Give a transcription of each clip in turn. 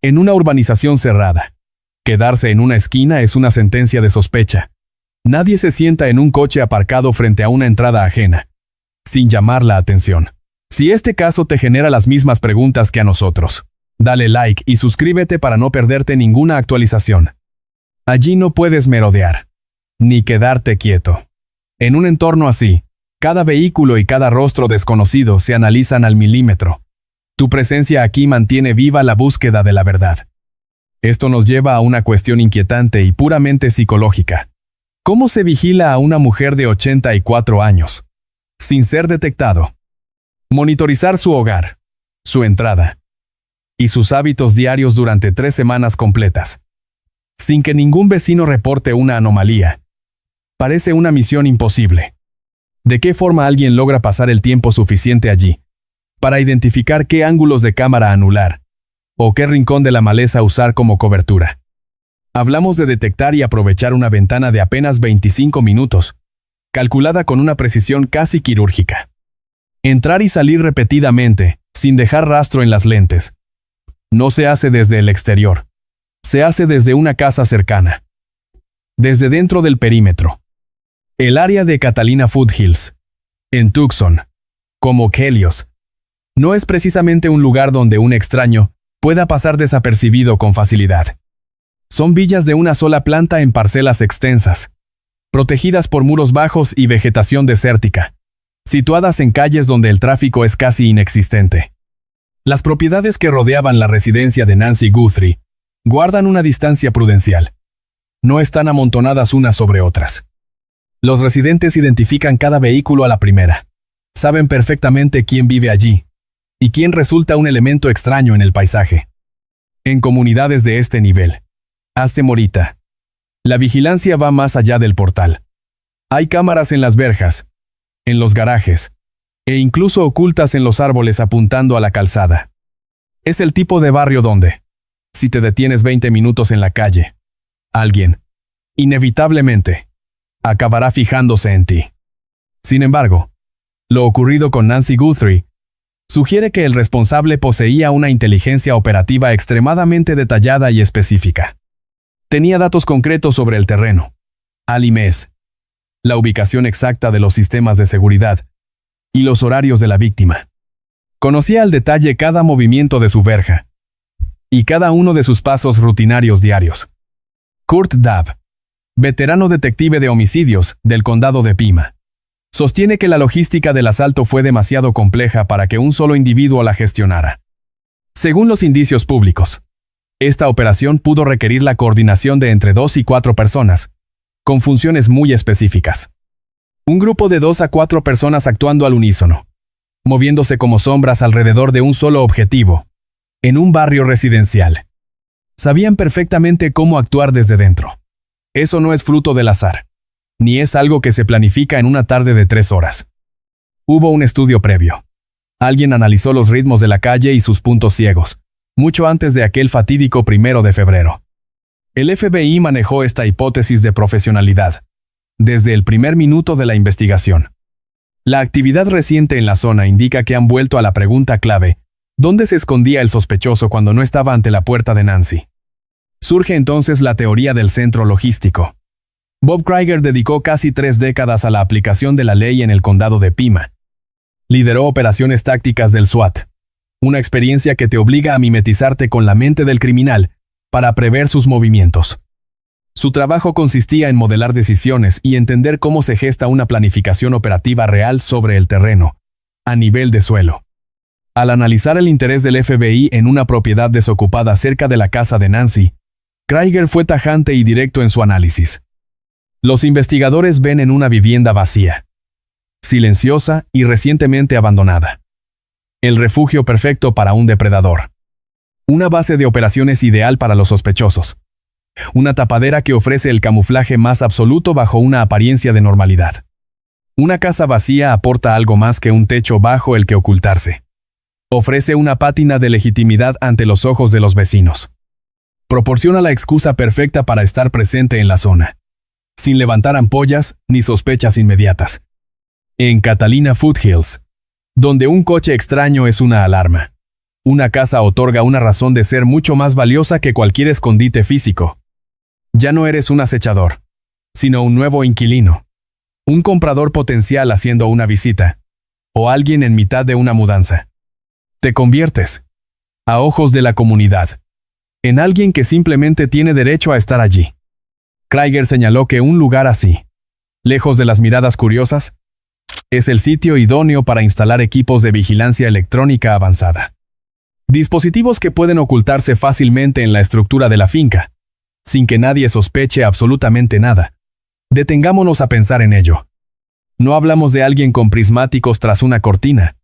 En una urbanización cerrada, quedarse en una esquina es una sentencia de sospecha. Nadie se sienta en un coche aparcado frente a una entrada ajena, sin llamar la atención. Si este caso te genera las mismas preguntas que a nosotros, dale like y suscríbete para no perderte ninguna actualización. Allí no puedes merodear, ni quedarte quieto. En un entorno así, cada vehículo y cada rostro desconocido se analizan al milímetro. Tu presencia aquí mantiene viva la búsqueda de la verdad. Esto nos lleva a una cuestión inquietante y puramente psicológica. ¿Cómo se vigila a una mujer de 84 años, sin ser detectado? Monitorizar su hogar, su entrada y sus hábitos diarios durante 3 semanas completas, sin que ningún vecino reporte una anomalía. Parece una misión imposible. ¿De qué forma alguien logra pasar el tiempo suficiente allí para identificar qué ángulos de cámara anular o qué rincón de la maleza usar como cobertura? Hablamos de detectar y aprovechar una ventana de apenas 25 minutos, calculada con una precisión casi quirúrgica. Entrar y salir repetidamente, sin dejar rastro en las lentes. No se hace desde el exterior. Se hace desde una casa cercana. Desde dentro del perímetro. El área de Catalina Foothills, en Tucson, como Helios, no es precisamente un lugar donde un extraño pueda pasar desapercibido con facilidad. Son villas de una sola planta en parcelas extensas, protegidas por muros bajos y vegetación desértica, situadas en calles donde el tráfico es casi inexistente. Las propiedades que rodeaban la residencia de Nancy Guthrie guardan una distancia prudencial. No están amontonadas unas sobre otras. Los residentes identifican cada vehículo a la primera. Saben perfectamente quién vive allí y quién resulta un elemento extraño en el paisaje. En comunidades de este nivel, hazte morita. La vigilancia va más allá del portal. Hay cámaras en las verjas, en los garajes, e incluso ocultas en los árboles apuntando a la calzada. Es el tipo de barrio donde, si te detienes 20 minutos en la calle, alguien, inevitablemente, acabará fijándose en ti. Sin embargo, lo ocurrido con Nancy Guthrie sugiere que el responsable poseía una inteligencia operativa extremadamente detallada y específica. Tenía datos concretos sobre el terreno, al y mes, la ubicación exacta de los sistemas de seguridad y los horarios de la víctima. Conocía al detalle cada movimiento de su verja y cada uno de sus pasos rutinarios diarios. Kurt Dabb, veterano detective de homicidios del condado de Pima, sostiene que la logística del asalto fue demasiado compleja para que un solo individuo la gestionara. Según los indicios públicos, esta operación pudo requerir la coordinación de entre 2 y 4 personas, con funciones muy específicas. Un grupo de 2 a 4 personas actuando al unísono, moviéndose como sombras alrededor de un solo objetivo, en un barrio residencial. Sabían perfectamente cómo actuar desde dentro. Eso no es fruto del azar, ni es algo que se planifica en una tarde de 3 horas. Hubo un estudio previo. Alguien analizó los ritmos de la calle y sus puntos ciegos, mucho antes de aquel fatídico 1 de febrero. El FBI manejó esta hipótesis de profesionalidad desde el primer minuto de la investigación. La actividad reciente en la zona indica que han vuelto a la pregunta clave: ¿dónde se escondía el sospechoso cuando no estaba ante la puerta de Nancy? Surge entonces la teoría del centro logístico. Bob Krieger dedicó casi 3 décadas a la aplicación de la ley en el condado de Pima. Lideró operaciones tácticas del SWAT, una experiencia que te obliga a mimetizarte con la mente del criminal para prever sus movimientos. Su trabajo consistía en modelar decisiones y entender cómo se gesta una planificación operativa real sobre el terreno, a nivel de suelo. Al analizar el interés del FBI en una propiedad desocupada cerca de la casa de Nancy, Krieger fue tajante y directo en su análisis. Los investigadores ven en una vivienda vacía, silenciosa y recientemente abandonada. El refugio perfecto para un depredador. Una base de operaciones ideal para los sospechosos. Una tapadera que ofrece el camuflaje más absoluto bajo una apariencia de normalidad. Una casa vacía aporta algo más que un techo bajo el que ocultarse. Ofrece una pátina de legitimidad ante los ojos de los vecinos. Proporciona la excusa perfecta para estar presente en la zona, sin levantar ampollas ni sospechas inmediatas. En Catalina Foothills, donde un coche extraño es una alarma, Una casa otorga una razón de ser mucho más valiosa que cualquier escondite físico. Ya no eres un acechador, sino un nuevo inquilino. Un comprador potencial haciendo una visita, o alguien en mitad de una mudanza. Te conviertes, a ojos de la comunidad, en alguien que simplemente tiene derecho a estar allí. Krieger señaló que un lugar así, lejos de las miradas curiosas, es el sitio idóneo para instalar equipos de vigilancia electrónica avanzada. Dispositivos que pueden ocultarse fácilmente en la estructura de la finca, sin que nadie sospeche absolutamente nada. Detengámonos a pensar en ello. No hablamos de alguien con prismáticos tras una cortina,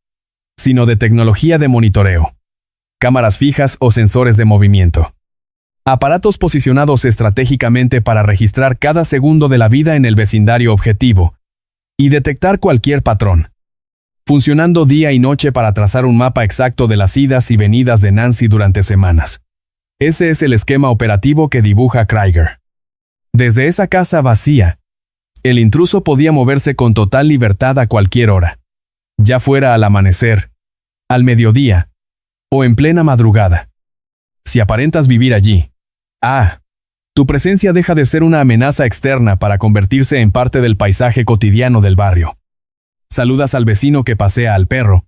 sino de tecnología de monitoreo, cámaras fijas o sensores de movimiento. Aparatos posicionados estratégicamente para registrar cada segundo de la vida en el vecindario objetivo y detectar cualquier patrón. Funcionando día y noche para trazar un mapa exacto de las idas y venidas de Nancy durante semanas. Ese es el esquema operativo que dibuja Krieger. Desde esa casa vacía, el intruso podía moverse con total libertad a cualquier hora, ya fuera al amanecer, al mediodía o en plena madrugada. Si aparentas vivir allí, tu presencia deja de ser una amenaza externa para convertirse en parte del paisaje cotidiano del barrio. Saludas al vecino que pasea al perro,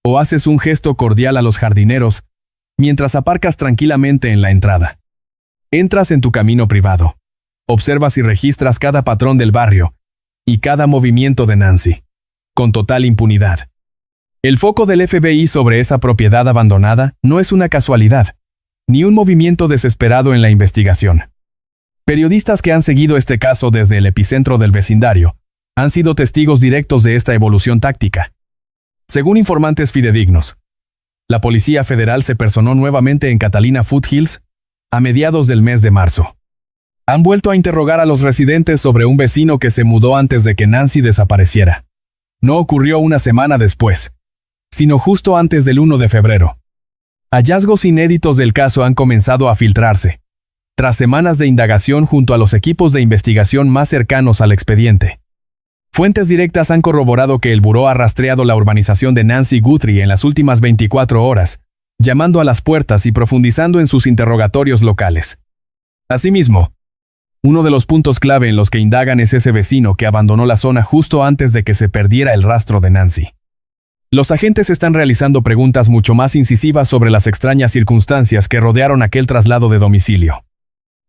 o haces un gesto cordial a los jardineros mientras aparcas tranquilamente en la entrada. Entras en tu camino privado, observas y registras cada patrón del barrio y cada movimiento de Nancy, con total impunidad. El foco del FBI sobre esa propiedad abandonada no es una casualidad, ni un movimiento desesperado en la investigación. Periodistas que han seguido este caso desde el epicentro del vecindario han sido testigos directos de esta evolución táctica. Según informantes fidedignos, la Policía Federal se personó nuevamente en Catalina Foothills a mediados del mes de marzo. Han vuelto a interrogar a los residentes sobre un vecino que se mudó antes de que Nancy desapareciera. No ocurrió una semana después, sino justo antes del 1 de febrero. Hallazgos inéditos del caso han comenzado a filtrarse, tras semanas de indagación junto a los equipos de investigación más cercanos al expediente. Fuentes directas han corroborado que el buró ha rastreado la urbanización de Nancy Guthrie en las últimas 24 horas, llamando a las puertas y profundizando en sus interrogatorios locales. Asimismo, uno de los puntos clave en los que indagan es ese vecino que abandonó la zona justo antes de que se perdiera el rastro de Nancy. Los agentes están realizando preguntas mucho más incisivas sobre las extrañas circunstancias que rodearon aquel traslado de domicilio.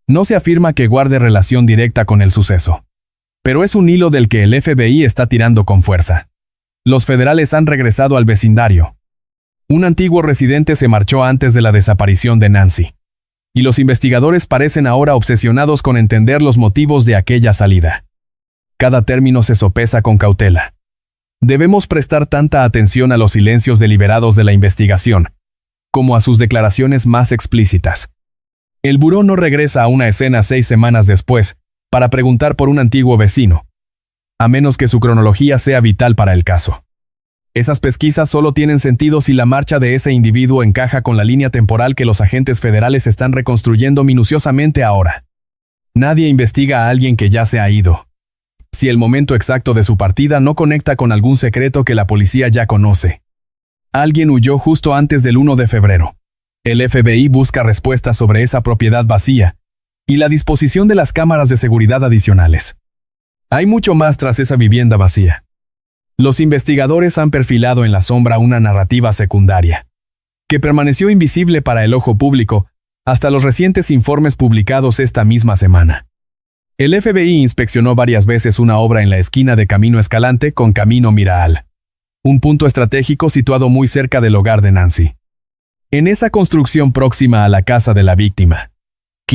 No se afirma que guarde relación directa con el suceso, pero es un hilo del que el FBI está tirando con fuerza. Los federales han regresado al vecindario. Un antiguo residente se marchó antes de la desaparición de Nancy, y los investigadores parecen ahora obsesionados con entender los motivos de aquella salida. Cada término se sopesa con cautela. Debemos prestar tanta atención a los silencios deliberados de la investigación, como a sus declaraciones más explícitas. El buró no regresa a una escena 6 semanas después para preguntar por un antiguo vecino, a menos que su cronología sea vital para el caso. Esas pesquisas solo tienen sentido si la marcha de ese individuo encaja con la línea temporal que los agentes federales están reconstruyendo minuciosamente ahora. Nadie investiga a alguien que ya se ha ido, si el momento exacto de su partida no conecta con algún secreto que la policía ya conoce. Alguien huyó justo antes del 1 de febrero. El FBI busca respuestas sobre esa propiedad vacía y la disposición de las cámaras de seguridad adicionales. Hay mucho más tras esa vivienda vacía. Los investigadores han perfilado en la sombra una narrativa secundaria, que permaneció invisible para el ojo público hasta los recientes informes publicados esta misma semana. El FBI inspeccionó varias veces una obra en la esquina de Camino Escalante con Camino Miraal, un punto estratégico situado muy cerca del hogar de Nancy. En esa construcción próxima a la casa de la víctima,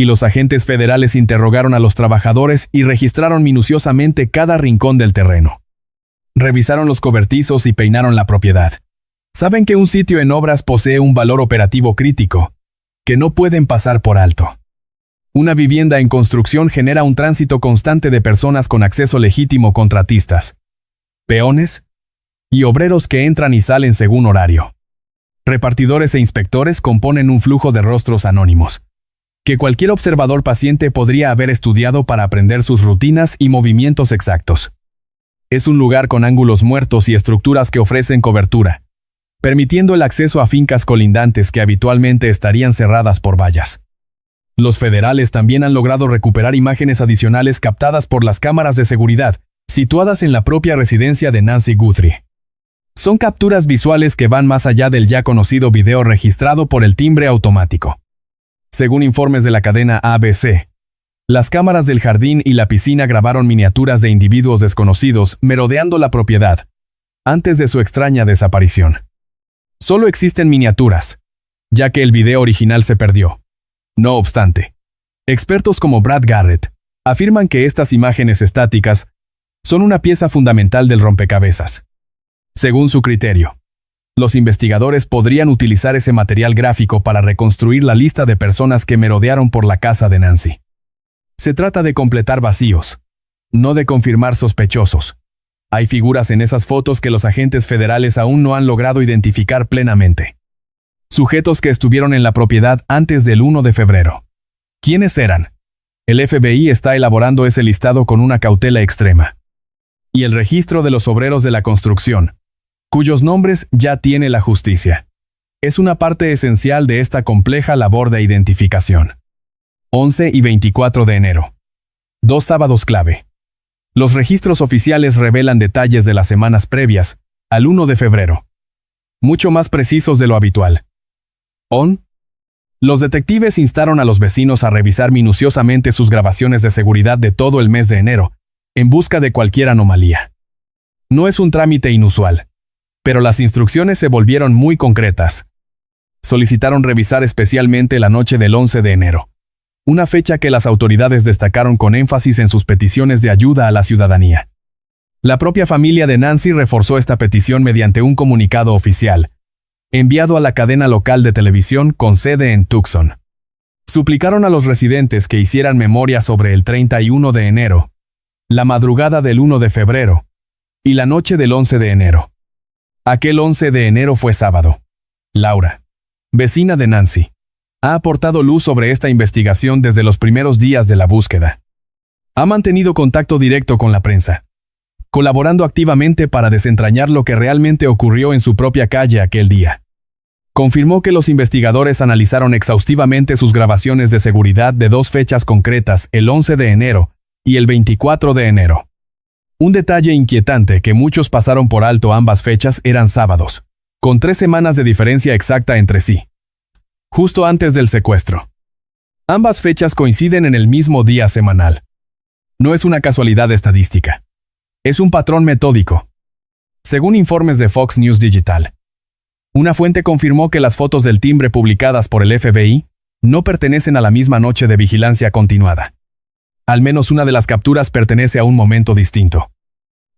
los agentes federales interrogaron a los trabajadores y registraron minuciosamente cada rincón del terreno. Revisaron los cobertizos y peinaron la propiedad. Saben que un sitio en obras posee un valor operativo crítico, que no pueden pasar por alto. Una vivienda en construcción genera un tránsito constante de personas con acceso legítimo, contratistas, peones y obreros que entran y salen según horario. Repartidores e inspectores componen un flujo de rostros anónimos, que cualquier observador paciente podría haber estudiado para aprender sus rutinas y movimientos exactos. Es un lugar con ángulos muertos y estructuras que ofrecen cobertura, permitiendo el acceso a fincas colindantes que habitualmente estarían cerradas por vallas. Los federales también han logrado recuperar imágenes adicionales captadas por las cámaras de seguridad, situadas en la propia residencia de Nancy Guthrie. Son capturas visuales que van más allá del ya conocido video registrado por el timbre automático. Según informes de la cadena ABC, las cámaras del jardín y la piscina grabaron miniaturas de individuos desconocidos merodeando la propiedad, antes de su extraña desaparición. Solo existen miniaturas, ya que el video original se perdió. No obstante, expertos como Brad Garrett afirman que estas imágenes estáticas son una pieza fundamental del rompecabezas. Según su criterio, los investigadores podrían utilizar ese material gráfico para reconstruir la lista de personas que merodearon por la casa de Nancy. Se trata de completar vacíos, no de confirmar sospechosos. Hay figuras en esas fotos que los agentes federales aún no han logrado identificar plenamente. Sujetos que estuvieron en la propiedad antes del 1 de febrero. ¿Quiénes eran? El FBI está elaborando ese listado con una cautela extrema. Y el registro de los obreros de la construcción, cuyos nombres ya tiene la justicia, es una parte esencial de esta compleja labor de identificación. 11 y 24 de enero. 2 sábados clave. Los registros oficiales revelan detalles de las semanas previas al 1 de febrero. Mucho más precisos de lo habitual. Los detectives instaron a los vecinos a revisar minuciosamente sus grabaciones de seguridad de todo el mes de enero, en busca de cualquier anomalía. No es un trámite inusual, pero las instrucciones se volvieron muy concretas. Solicitaron revisar especialmente la noche del 11 de enero, una fecha que las autoridades destacaron con énfasis en sus peticiones de ayuda a la ciudadanía. La propia familia de Nancy reforzó esta petición mediante un comunicado oficial, enviado a la cadena local de televisión con sede en Tucson. Suplicaron a los residentes que hicieran memoria sobre el 31 de enero, la madrugada del 1 de febrero y la noche del 11 de enero. Aquel 11 de enero fue sábado. Laura, vecina de Nancy, ha aportado luz sobre esta investigación desde los primeros días de la búsqueda. Ha mantenido contacto directo con la prensa, colaborando activamente para desentrañar lo que realmente ocurrió en su propia calle aquel día. Confirmó que los investigadores analizaron exhaustivamente sus grabaciones de seguridad de 2 fechas concretas, el 11 de enero y el 24 de enero. Un detalle inquietante que muchos pasaron por alto: ambas fechas eran sábados, con 3 semanas de diferencia exacta entre sí, justo antes del secuestro. Ambas fechas coinciden en el mismo día semanal. No es una casualidad estadística. Es un patrón metódico. Según informes de Fox News Digital, una fuente confirmó que las fotos del timbre publicadas por el FBI no pertenecen a la misma noche de vigilancia continuada. Al menos una de las capturas pertenece a un momento distinto.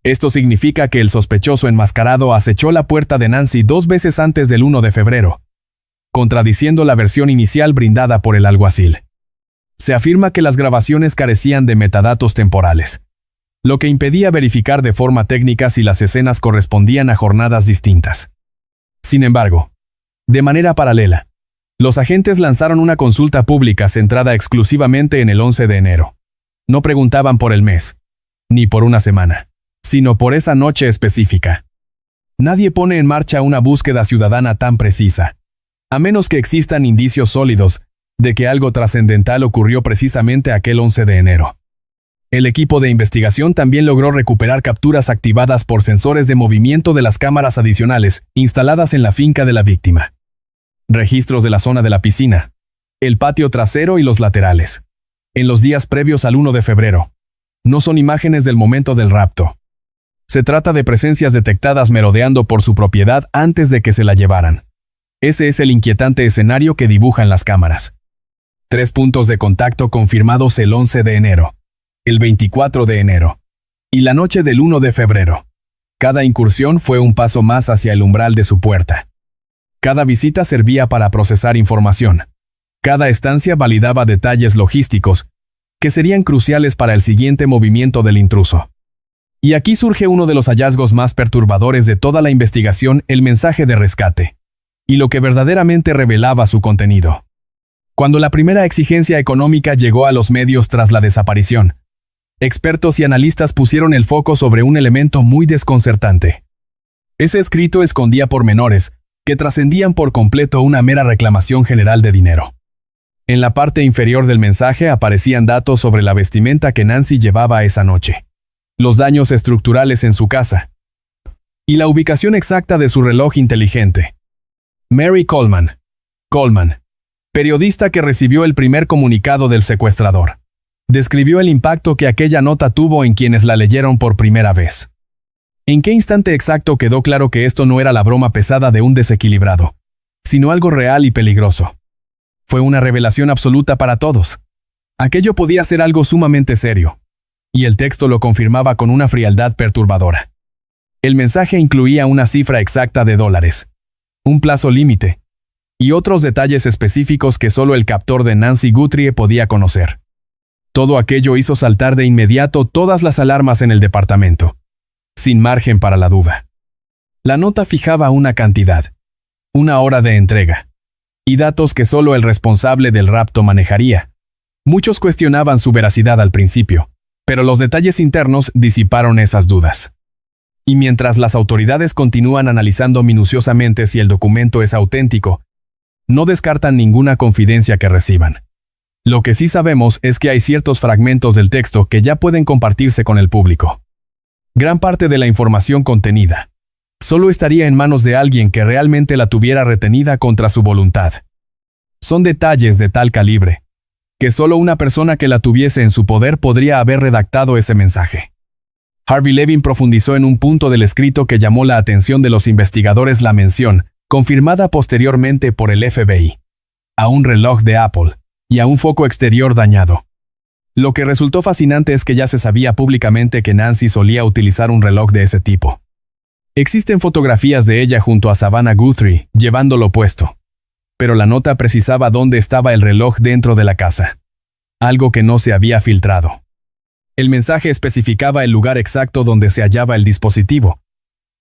Esto significa que el sospechoso enmascarado acechó la puerta de Nancy 2 veces antes del 1 de febrero, contradiciendo la versión inicial brindada por el alguacil. Se afirma que las grabaciones carecían de metadatos temporales, lo que impedía verificar de forma técnica si las escenas correspondían a jornadas distintas. Sin embargo, de manera paralela, los agentes lanzaron una consulta pública centrada exclusivamente en el 11 de enero. No preguntaban por el mes, ni por una semana, sino por esa noche específica. Nadie pone en marcha una búsqueda ciudadana tan precisa, a menos que existan indicios sólidos de que algo trascendental ocurrió precisamente aquel 11 de enero. El equipo de investigación también logró recuperar capturas activadas por sensores de movimiento de las cámaras adicionales instaladas en la finca de la víctima. Registros de la zona de la piscina, el patio trasero y los laterales, en los días previos al 1 de febrero. No son imágenes del momento del rapto. Se trata de presencias detectadas merodeando por su propiedad antes de que se la llevaran. Ese es el inquietante escenario que dibujan las cámaras. 3 puntos de contacto confirmados el 11 de enero. El 24 de enero y la noche del 1 de febrero. Cada incursión fue un paso más hacia el umbral de su puerta. Cada visita servía para procesar información. Cada estancia validaba detalles logísticos que serían cruciales para el siguiente movimiento del intruso. Y aquí surge uno de los hallazgos más perturbadores de toda la investigación: el mensaje de rescate, y lo que verdaderamente revelaba su contenido. Cuando la primera exigencia económica llegó a los medios tras la desaparición, expertos y analistas pusieron el foco sobre un elemento muy desconcertante. Ese escrito escondía pormenores que trascendían por completo una mera reclamación general de dinero. En la parte inferior del mensaje aparecían datos sobre la vestimenta que Nancy llevaba esa noche, los daños estructurales en su casa y la ubicación exacta de su reloj inteligente. Mary Coleman, periodista que recibió el primer comunicado del secuestrador, describió el impacto que aquella nota tuvo en quienes la leyeron por primera vez. ¿En qué instante exacto quedó claro que esto no era la broma pesada de un desequilibrado, sino algo real y peligroso? Fue una revelación absoluta para todos. Aquello podía ser algo sumamente serio, y el texto lo confirmaba con una frialdad perturbadora. El mensaje incluía una cifra exacta de dólares, un plazo límite, y otros detalles específicos que solo el captor de Nancy Guthrie podía conocer. Todo aquello hizo saltar de inmediato todas las alarmas en el departamento, sin margen para la duda. La nota fijaba una cantidad, una hora de entrega, y datos que solo el responsable del rapto manejaría. Muchos cuestionaban su veracidad al principio, pero los detalles internos disiparon esas dudas. Y mientras las autoridades continúan analizando minuciosamente si el documento es auténtico, no descartan ninguna confidencia que reciban. Lo que sí sabemos es que hay ciertos fragmentos del texto que ya pueden compartirse con el público. Gran parte de la información contenida solo estaría en manos de alguien que realmente la tuviera retenida contra su voluntad. Son detalles de tal calibre que solo una persona que la tuviese en su poder podría haber redactado ese mensaje. Harvey Levin profundizó en un punto del escrito que llamó la atención de los investigadores: la mención, confirmada posteriormente por el FBI, a un reloj de Apple y a un foco exterior dañado. Lo que resultó fascinante es que ya se sabía públicamente que Nancy solía utilizar un reloj de ese tipo. Existen fotografías de ella junto a Savannah Guthrie, llevándolo puesto. Pero la nota precisaba dónde estaba el reloj dentro de la casa. Algo que no se había filtrado. El mensaje especificaba el lugar exacto donde se hallaba el dispositivo.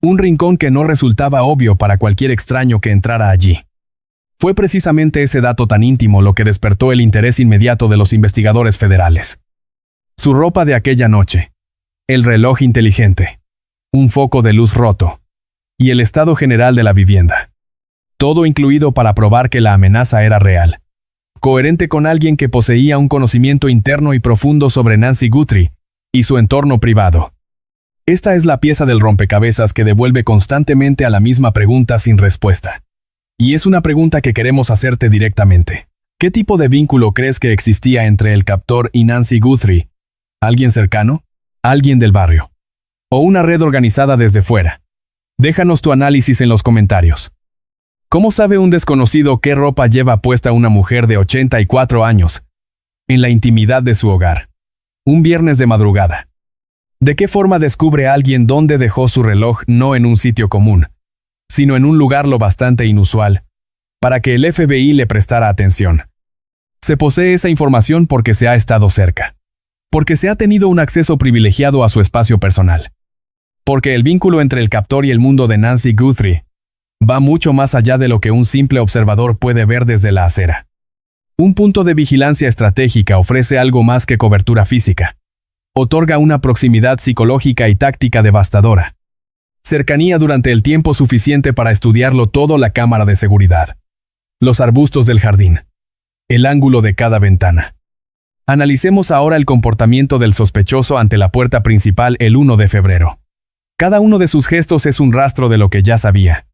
Un rincón que no resultaba obvio para cualquier extraño que entrara allí. Fue precisamente ese dato tan íntimo lo que despertó el interés inmediato de los investigadores federales. Su ropa de aquella noche, el reloj inteligente, un foco de luz roto, y el estado general de la vivienda. Todo incluido para probar que la amenaza era real, coherente con alguien que poseía un conocimiento interno y profundo sobre Nancy Guthrie y su entorno privado. Esta es la pieza del rompecabezas que devuelve constantemente a la misma pregunta sin respuesta. Y es una pregunta que queremos hacerte directamente. ¿Qué tipo de vínculo crees que existía entre el captor y Nancy Guthrie? ¿Alguien cercano? ¿Alguien del barrio? ¿O una red organizada desde fuera? Déjanos tu análisis en los comentarios. ¿Cómo sabe un desconocido qué ropa lleva puesta una mujer de 84 años en la intimidad de su hogar, un viernes de madrugada? ¿De qué forma descubre alguien dónde dejó su reloj, no en un sitio común, sino en un lugar lo bastante inusual, para que el FBI le prestara atención? Se posee esa información porque se ha estado cerca, porque se ha tenido un acceso privilegiado a su espacio personal, porque el vínculo entre el captor y el mundo de Nancy Guthrie va mucho más allá de lo que un simple observador puede ver desde la acera. Un punto de vigilancia estratégica ofrece algo más que cobertura física. Otorga una proximidad psicológica y táctica devastadora. Cercanía durante el tiempo suficiente para estudiarlo todo: la cámara de seguridad, los arbustos del jardín, el ángulo de cada ventana. Analicemos ahora el comportamiento del sospechoso ante la puerta principal el 1 de febrero. Cada uno de sus gestos es un rastro de lo que ya sabía.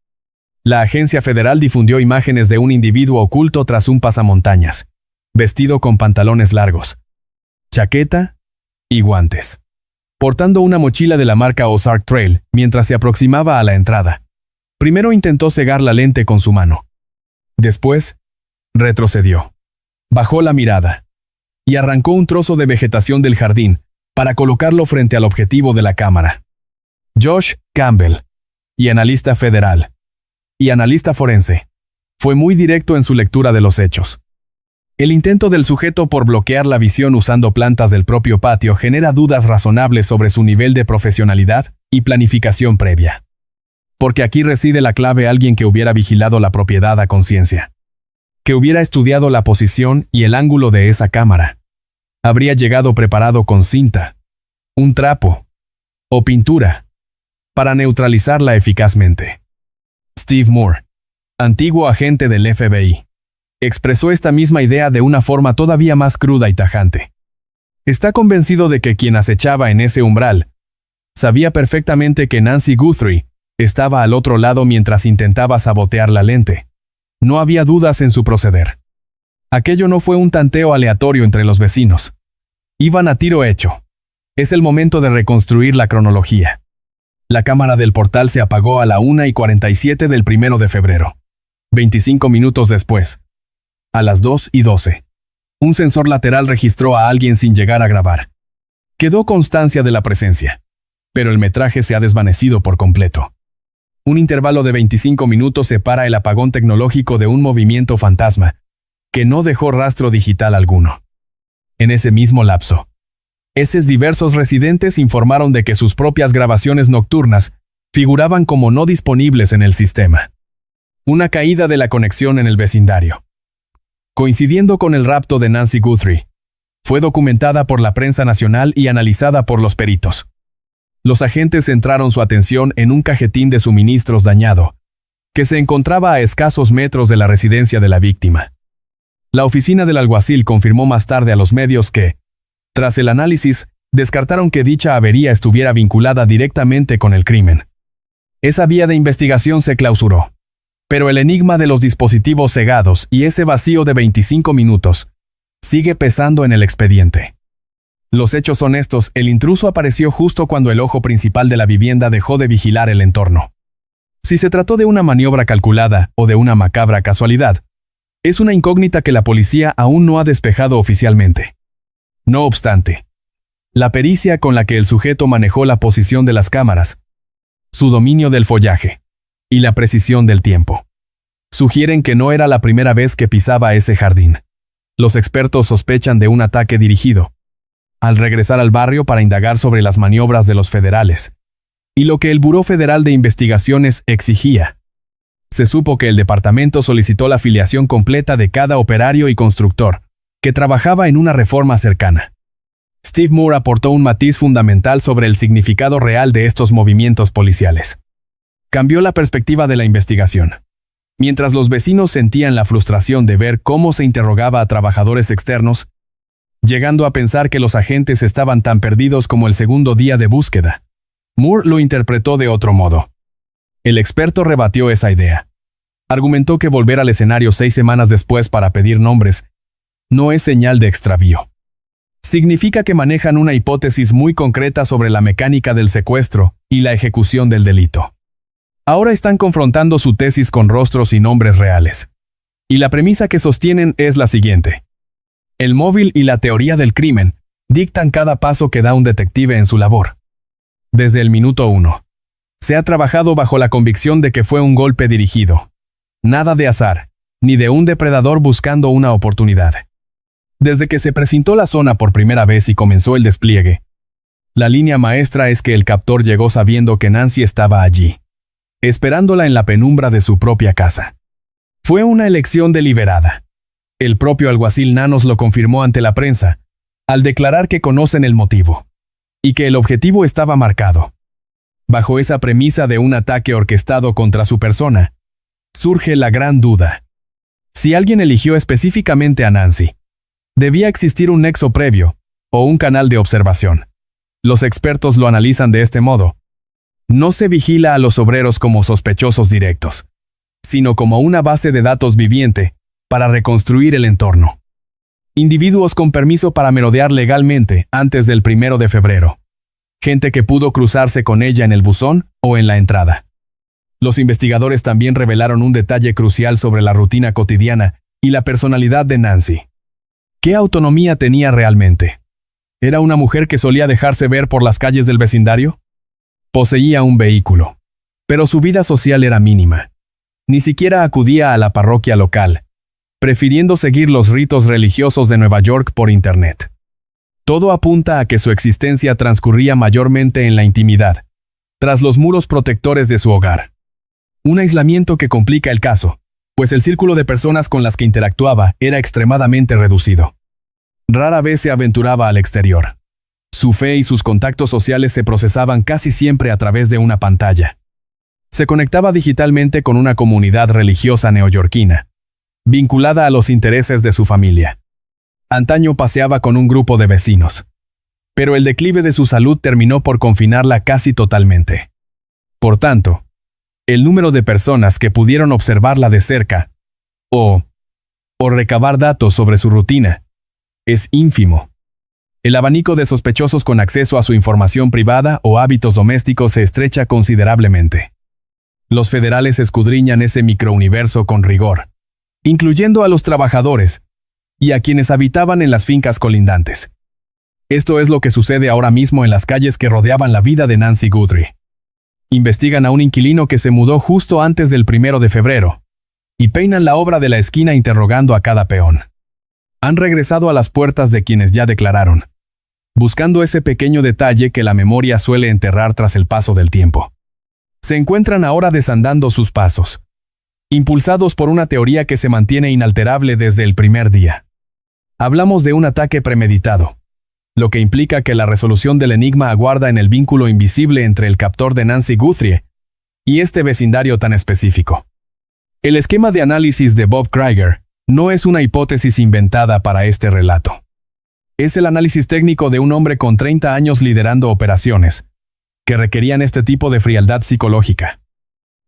La agencia federal difundió imágenes de un individuo oculto tras un pasamontañas, vestido con pantalones largos, chaqueta y guantes, portando una mochila de la marca Ozark Trail mientras se aproximaba a la entrada. Primero intentó cegar la lente con su mano. Después, retrocedió, bajó la mirada y arrancó un trozo de vegetación del jardín para colocarlo frente al objetivo de la cámara. Josh Campbell, y analista federal, y analista forense, fue muy directo en su lectura de los hechos. El intento del sujeto por bloquear la visión usando plantas del propio patio genera dudas razonables sobre su nivel de profesionalidad y planificación previa. Porque aquí reside la clave: alguien que hubiera vigilado la propiedad a conciencia, que hubiera estudiado la posición y el ángulo de esa cámara. Habría llegado preparado con cinta, un trapo o pintura para neutralizarla eficazmente. Steve Moore, antiguo agente del FBI, expresó esta misma idea de una forma todavía más cruda y tajante. Está convencido de que quien acechaba en ese umbral sabía perfectamente que Nancy Guthrie estaba al otro lado mientras intentaba sabotear la lente. No había dudas en su proceder. Aquello no fue un tanteo aleatorio entre los vecinos. Iban a tiro hecho. Es el momento de reconstruir la cronología. La cámara del portal se apagó a la 1:47 del 1 de febrero. 25 minutos después, a las 2:12, un sensor lateral registró a alguien sin llegar a grabar. Quedó constancia de la presencia, pero el metraje se ha desvanecido por completo. Un intervalo de 25 minutos separa el apagón tecnológico de un movimiento fantasma, que no dejó rastro digital alguno. En ese mismo lapso, esos diversos residentes informaron de que sus propias grabaciones nocturnas figuraban como no disponibles en el sistema. Una caída de la conexión en el vecindario, coincidiendo con el rapto de Nancy Guthrie, fue documentada por la prensa nacional y analizada por los peritos. Los agentes centraron su atención en un cajetín de suministros dañado, que se encontraba a escasos metros de la residencia de la víctima. La oficina del alguacil confirmó más tarde a los medios que, tras el análisis, descartaron que dicha avería estuviera vinculada directamente con el crimen. Esa vía de investigación se clausuró. Pero el enigma de los dispositivos cegados y ese vacío de 25 minutos sigue pesando en el expediente. Los hechos son estos: el intruso apareció justo cuando el ojo principal de la vivienda dejó de vigilar el entorno. Si se trató de una maniobra calculada o de una macabra casualidad, es una incógnita que la policía aún no ha despejado oficialmente. No obstante, la pericia con la que el sujeto manejó la posición de las cámaras, su dominio del follaje y la precisión del tiempo sugieren que no era la primera vez que pisaba ese jardín. Los expertos sospechan de un ataque dirigido. Al regresar al barrio para indagar sobre las maniobras de los federales y lo que el Buró Federal de Investigaciones exigía, se supo que el departamento solicitó la filiación completa de cada operario y constructor que trabajaba en una reforma cercana. Steve Moore aportó un matiz fundamental sobre el significado real de estos movimientos policiales. Cambió la perspectiva de la investigación. Mientras los vecinos sentían la frustración de ver cómo se interrogaba a trabajadores externos, llegando a pensar que los agentes estaban tan perdidos como el segundo día de búsqueda, Moore lo interpretó de otro modo. El experto rebatió esa idea. Argumentó que volver al escenario 6 semanas después para pedir nombres no es señal de extravío. Significa que manejan una hipótesis muy concreta sobre la mecánica del secuestro y la ejecución del delito. Ahora están confrontando su tesis con rostros y nombres reales. Y la premisa que sostienen es la siguiente: el móvil y la teoría del crimen dictan cada paso que da un detective en su labor. Desde el minuto 1, se ha trabajado bajo la convicción de que fue un golpe dirigido. Nada de azar, ni de un depredador buscando una oportunidad. Desde que se precintó la zona por primera vez y comenzó el despliegue, la línea maestra es que el captor llegó sabiendo que Nancy estaba allí, esperándola en la penumbra de su propia casa. Fue una elección deliberada. El propio alguacil Nanos lo confirmó ante la prensa, al declarar que conocen el motivo, y que el objetivo estaba marcado. Bajo esa premisa de un ataque orquestado contra su persona, surge la gran duda. Si alguien eligió específicamente a Nancy, debía existir un nexo previo, o un canal de observación. Los expertos lo analizan de este modo. No se vigila a los obreros como sospechosos directos, sino como una base de datos viviente para reconstruir el entorno. Individuos con permiso para merodear legalmente antes del 1 de febrero. Gente que pudo cruzarse con ella en el buzón o en la entrada. Los investigadores también revelaron un detalle crucial sobre la rutina cotidiana y la personalidad de Nancy. ¿Qué autonomía tenía realmente? ¿Era una mujer que solía dejarse ver por las calles del vecindario? Poseía un vehículo, pero su vida social era mínima. Ni siquiera acudía a la parroquia local, prefiriendo seguir los ritos religiosos de Nueva York por Internet. Todo apunta a que su existencia transcurría mayormente en la intimidad, tras los muros protectores de su hogar. Un aislamiento que complica el caso, pues el círculo de personas con las que interactuaba era extremadamente reducido. Rara vez se aventuraba al exterior. Su fe y sus contactos sociales se procesaban casi siempre a través de una pantalla. Se conectaba digitalmente con una comunidad religiosa neoyorquina, vinculada a los intereses de su familia. Antaño paseaba con un grupo de vecinos, pero el declive de su salud terminó por confinarla casi totalmente. Por tanto, el número de personas que pudieron observarla de cerca, o recabar datos sobre su rutina, es ínfimo. El abanico de sospechosos con acceso a su información privada o hábitos domésticos se estrecha considerablemente. Los federales escudriñan ese microuniverso con rigor, incluyendo a los trabajadores y a quienes habitaban en las fincas colindantes. Esto es lo que sucede ahora mismo en las calles que rodeaban la vida de Nancy Guthrie. Investigan a un inquilino que se mudó justo antes del 1 de febrero, y peinan la obra de la esquina interrogando a cada peón. Han regresado a las puertas de quienes ya declararon, buscando ese pequeño detalle que la memoria suele enterrar tras el paso del tiempo. Se encuentran ahora desandando sus pasos, impulsados por una teoría que se mantiene inalterable desde el primer día. Hablamos de un ataque premeditado, lo que implica que la resolución del enigma aguarda en el vínculo invisible entre el captor de Nancy Guthrie y este vecindario tan específico. El esquema de análisis de Bob Krieger no es una hipótesis inventada para este relato. Es el análisis técnico de un hombre con 30 años liderando operaciones que requerían este tipo de frialdad psicológica.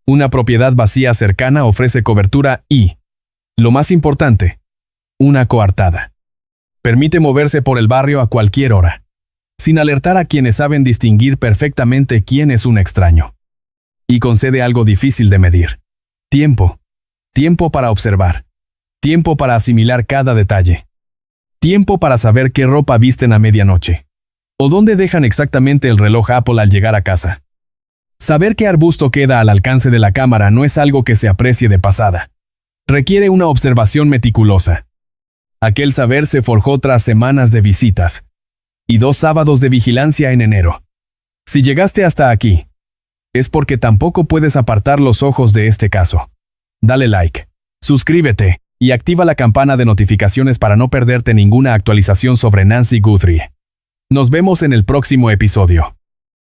Una propiedad vacía cercana ofrece cobertura y, lo más importante, una coartada. Permite moverse por el barrio a cualquier hora, sin alertar a quienes saben distinguir perfectamente quién es un extraño. Y concede algo difícil de medir: tiempo. Tiempo para observar. Tiempo para asimilar cada detalle. Tiempo para saber qué ropa visten a medianoche. O dónde dejan exactamente el reloj Apple al llegar a casa. Saber qué arbusto queda al alcance de la cámara no es algo que se aprecie de pasada. Requiere una observación meticulosa. Aquel saber se forjó tras semanas de visitas y 2 sábados de vigilancia en enero. Si llegaste hasta aquí, es porque tampoco puedes apartar los ojos de este caso. Dale like, suscríbete y activa la campana de notificaciones para no perderte ninguna actualización sobre Nancy Guthrie. Nos vemos en el próximo episodio.